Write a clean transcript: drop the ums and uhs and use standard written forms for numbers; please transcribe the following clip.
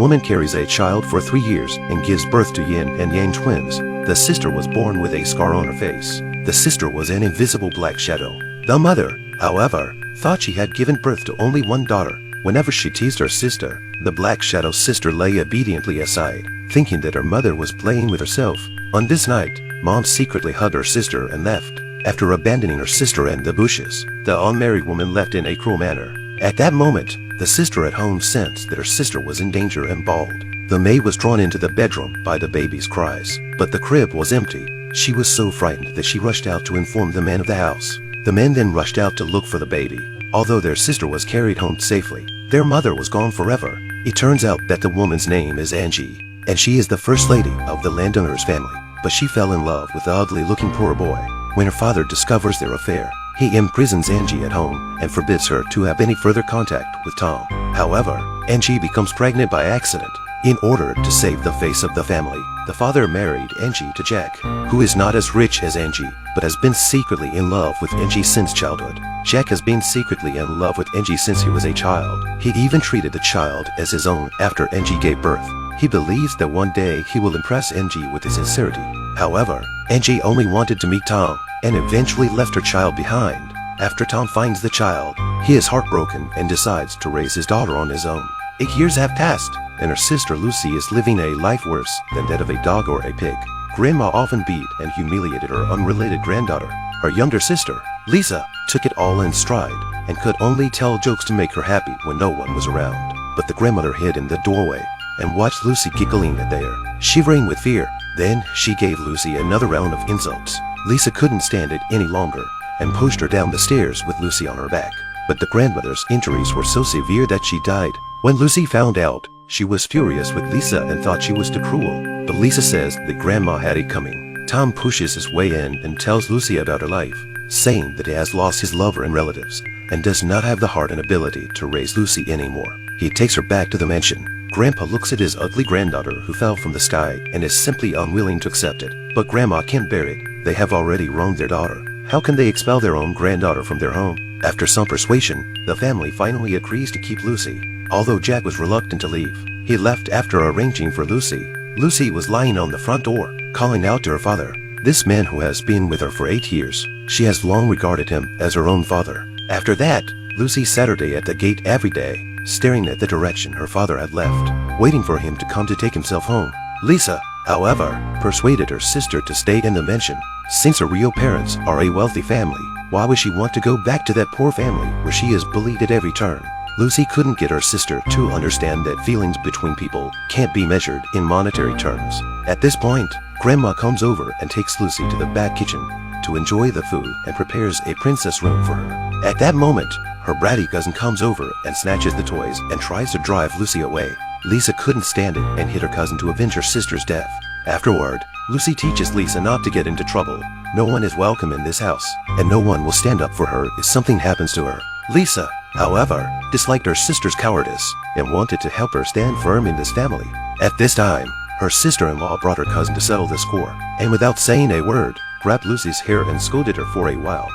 woman carries a child for 3 years and gives birth to yin and yang twins. The sister was born with a scar on her face. The sister was an invisible black shadow. The mother, however, thought she had given birth to only one daughter. Whenever she teased her sister, the black shadow sister lay obediently aside, thinking that her mother was playing with herself. On this night, Mom secretly hugged her sister and left. After abandoning her sister in the bushes, the unmarried woman left in a cruel manner. At that moment, the sister at home sensed that her sister was in danger and bawled. The maid was drawn into the bedroom by the baby's cries, but the crib was empty. She was so frightened that she rushed out to inform the man of the house. The men then rushed out to look for the baby. Although their sister was carried home safely, their mother was gone forever. It turns out that the woman's name is Angie, and she is the first lady of the landowner's family. But she fell in love with the ugly-looking poor boy. When her father discovers their affair, he imprisons Angie at home and forbids her to have any further contact with Tom. However, Angie becomes pregnant by accident. In order to save the face of the family, the father married Angie to Jack, who is not as rich as Angie, but has been secretly in love with Angie since childhood. Jack has been secretly in love with Angie since he was a child. He even treated the child as his own after Angie gave birth. He believes that one day he will impress Angie with his sincerity. However, Angie only wanted to meet Tom and eventually left her child behind. After Tom finds the child, he is heartbroken and decides to raise his daughter on his own. 8 years have passed, and her sister Lucy is living a life worse than that of a dog or a pig. Grandma often beat and humiliated her unrelated granddaughter. Her younger sister, Lisa, took it all in stride and could only tell jokes to make her happy when no one was around. But the grandmother hid in the doorway and watched Lucy giggling at there, shivering with fear. Then she gave Lucy another round of insults. Lisa couldn't stand it any longer and pushed her down the stairs with Lucy on her back. But the grandmother's injuries were so severe that she died. When Lucy found out, she was furious with Lisa and thought she was too cruel. But Lisa says that Grandma had it coming. Tom pushes his way in and tells Lucy about her life, saying that he has lost his lover and relatives and does not have the heart and ability to raise Lucy anymore. He takes her back to the mansion. Grandpa looks at his ugly granddaughter who fell from the sky and is simply unwilling to accept it. But Grandma can't bear it. They have already wronged their daughter. How can they expel their own granddaughter from their home? After some persuasion, the family finally agrees to keep Lucy. Although Jack was reluctant to leave, he left after arranging for Lucy. Lucy was lying on the front door, calling out to her father, this man who has been with her for 8 years. She has long regarded him as her own father. After that, Lucy sat her day at the gate every day, staring at the direction her father had left, waiting for him to come to take himself home. Lisa, however, persuaded her sister to stay in the mansion. Since her real parents are a wealthy family, why would she want to go back to that poor family where she is bullied at every turn? Lucy couldn't get her sister to understand that feelings between people can't be measured in monetary terms. At this point, Grandma comes over and takes Lucy to the back kitchen to enjoy the food and prepares a princess room for her. At that moment, her bratty cousin comes over and snatches the toys and tries to drive Lucy away. Lisa couldn't stand it and hit her cousin to avenge her sister's death. Afterward, Lucy teaches Lisa not to get into trouble. No one is welcome in this house, and no one will stand up for her if something happens to her. Lisa, however, disliked her sister's cowardice and wanted to help her stand firm in this family. At this time, her sister-in-law brought her cousin to settle the score, and without saying a word, grabbed Lucy's hair and scolded her for a while.